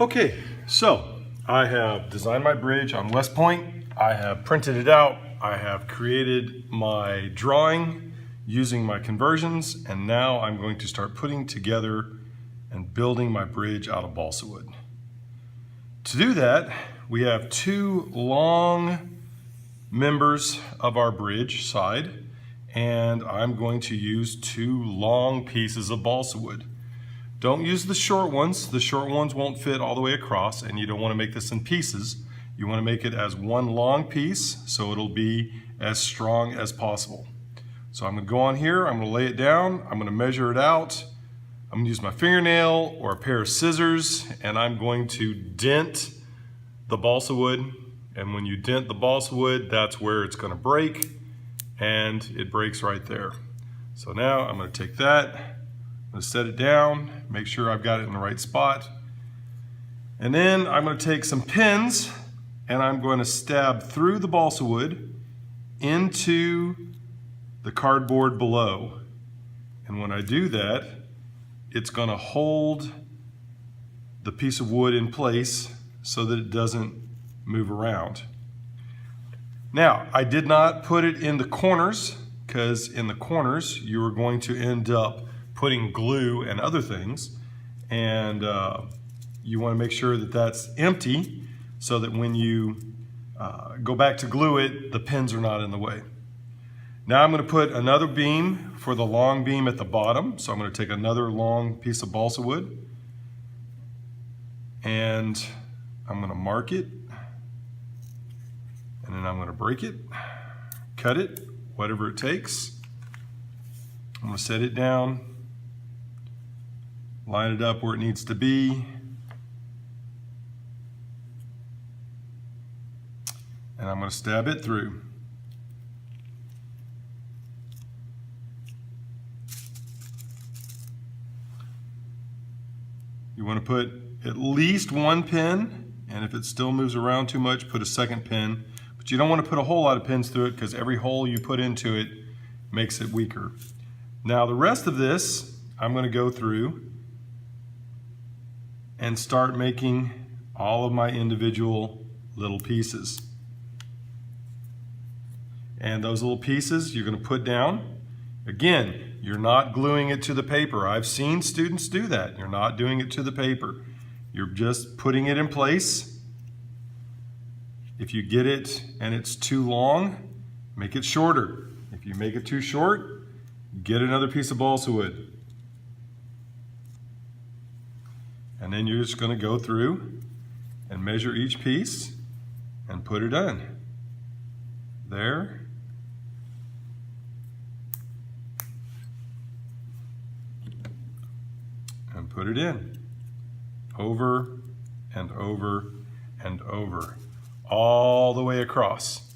Okay, so I have designed my bridge on West Point. I have printed it out. I have created my drawing using my conversions, and now I'm going to start putting together and building my bridge out of balsa wood. To do that, we have two long members of our bridge side, and I'm going to use two long pieces of balsa wood. Don't use the short ones. The short ones won't fit all the way across, and you don't want to make this in pieces. You want to make it as one long piece so it'll be as strong as possible. So I'm going to go on here, I'm going to lay it down, I'm going to measure it out. I'm going to use my fingernail or a pair of scissors, and I'm going to dent the balsa wood. And when you dent the balsa wood, that's where it's going to break, and it breaks right there. So now I'm going to take that, I'm going to set it down, make sure I've got it in the right spot. And then I'm going to take some pins and I'm going to stab through the balsa wood into the cardboard below. And when I do that, it's going to hold the piece of wood in place so that it doesn't move around. Now, I did not put it in the corners, because in the corners you are going to end up putting glue and other things, and you want to make sure that that's empty so that when you go back to glue it, the pins are not in the way. Now I'm going to put another beam for the long beam at the bottom. So I'm going to take another long piece of balsa wood and I'm going to mark it, and then I'm going to break it, cut it, whatever it takes. I'm going to set it down, line it up where it needs to be, and I'm going to stab it through. You want to put at least one pin, and if it still moves around too much, put a second pin. But you don't want to put a whole lot of pins through it, because every hole you put into it makes it weaker. Now the rest of this, I'm going to go through and start making all of my individual little pieces. And those little pieces you're going to put down. Again, you're not gluing it to the paper. I've seen students do that. You're not doing it to the paper. You're just putting it in place. If you get it and it's too long, make it shorter. If you make it too short, get another piece of balsa wood. And then you're just going to go through and measure each piece and put it on. There. And put it in. Over and over and over. All the way across.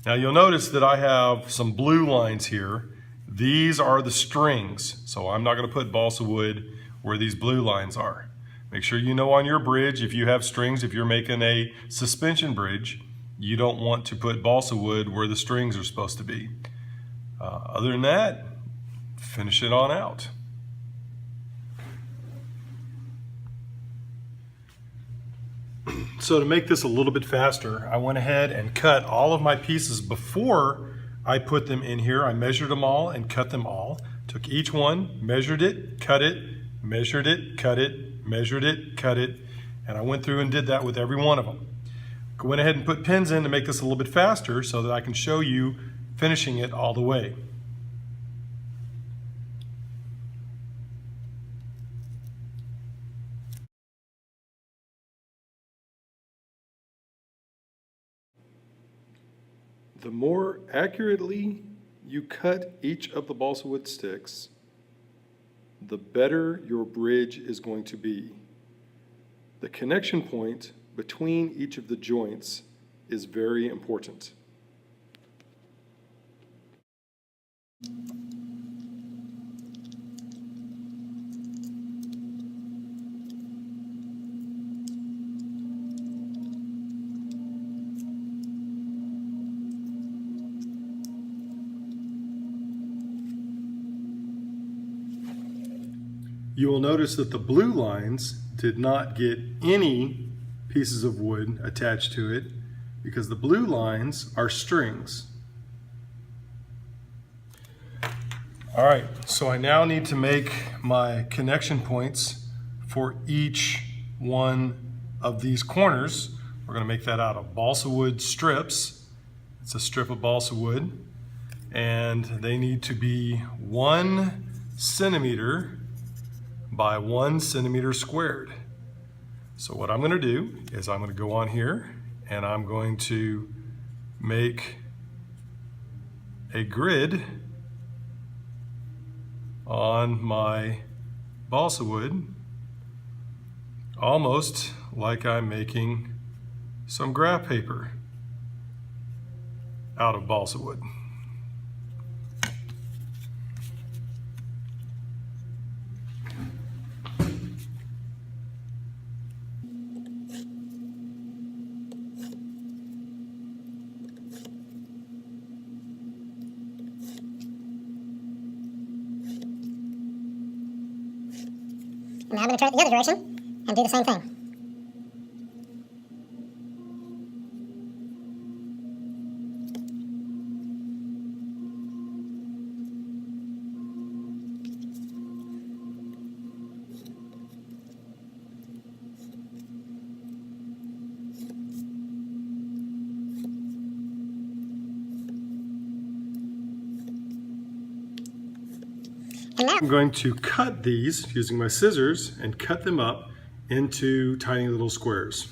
Now you'll notice that I have some blue lines here. These are the strings, so I'm not going to put balsa wood where these blue lines are. Make sure you know on your bridge, if you have strings, if you're making a suspension bridge, you don't want to put balsa wood where the strings are supposed to be. Other than that, finish it on out. So to make this a little bit faster, I went ahead and cut all of my pieces before I put them in here. I measured them all and cut them all. Took each one, measured it, cut it, measured it, cut it, measured it, cut it, and I went through and did that with every one of them. I went ahead and put pins in to make this a little bit faster so that I can show you finishing it all the way. The more accurately you cut each of the balsa wood sticks, the better your bridge is going to be. The connection point between each of the joints is very important. you will notice that the blue lines did not get any pieces of wood attached to it because the blue lines are strings. All right, so I now need to make my connection points for each one of these corners. We're going to make that out of balsa wood strips. It's a strip of balsa wood, and they need to be 1 centimeter by 1 centimeter squared. So what I'm going to do is I'm going to go on here and I'm going to make a grid on my balsa wood, almost like I'm making some graph paper out of balsa wood. Now I'm going to try it the other direction and do the same thing. And now I'm going to cut these using my scissors and cut them up into tiny little squares.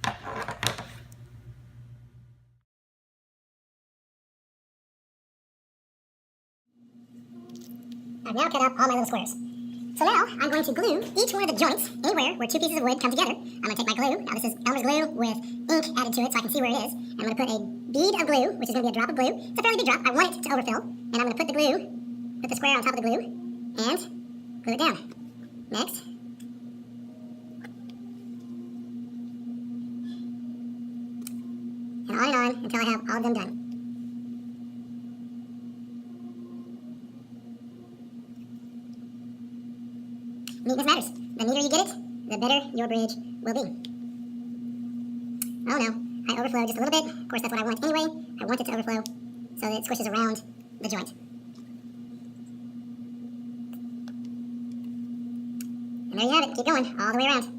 I've now cut up all my little squares. So now I'm going to glue each one of the joints anywhere where 2 pieces of wood come together. I'm going to take my glue. Now this is Elmer's glue with ink added to it so I can see where it is. I'm going to put a bead of glue, which is going to be a drop of glue. It's a fairly big drop. I want it to overfill. And I'm going to put the square on top of the glue and glue it down. Next. And on until I have all of them done. Neatness matters. The neater you get it, the better your bridge will be. Oh no, I overflowed just a little bit. Of course, that's what I want anyway. I want it to overflow so that it squishes around the joint. And there you have it. Keep going all the way around.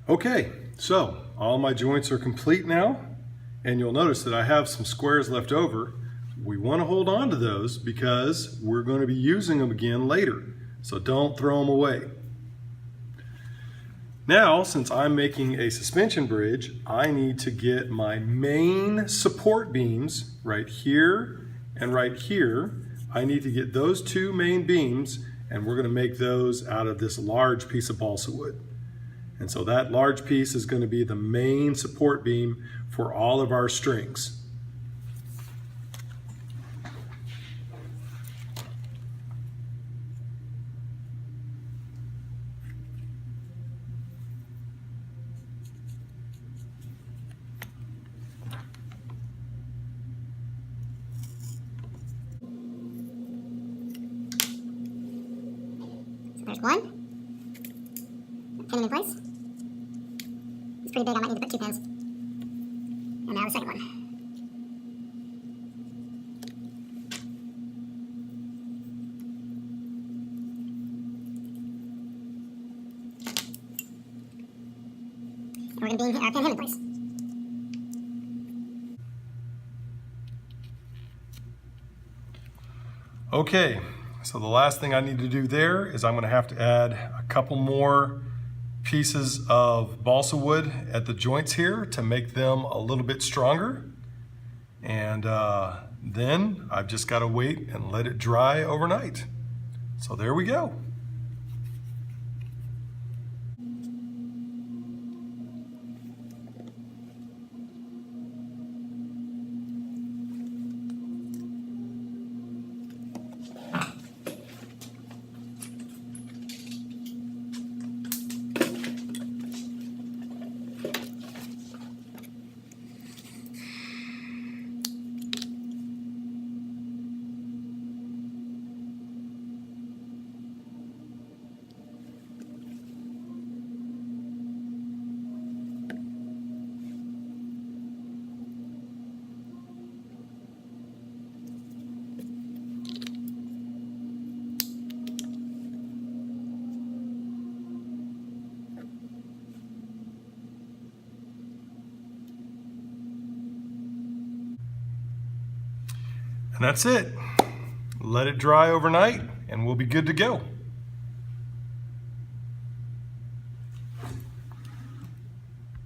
Okay, so all my joints are complete now, and you'll notice that I have some squares left over. We want to hold on to those because we're going to be using them again later, so don't throw them away. Now, since I'm making a suspension bridge, I need to get my main support beams right here and right here. I need to get those 2 main beams, and we're going to make those out of this large piece of balsa wood. And so that large piece is going to be the main support beam for all of our strings. So there's one. Pin it in place. It's pretty big, I might need to put 2 pins. And now the second one. And we're going to pin him in place. Okay, so the last thing I need to do there is I'm going to have to add a couple more pieces of balsa wood at the joints here to make them a little bit stronger. And then I've just got to wait and let it dry overnight. So there we go. And that's it. Let it dry overnight and we'll be good to go.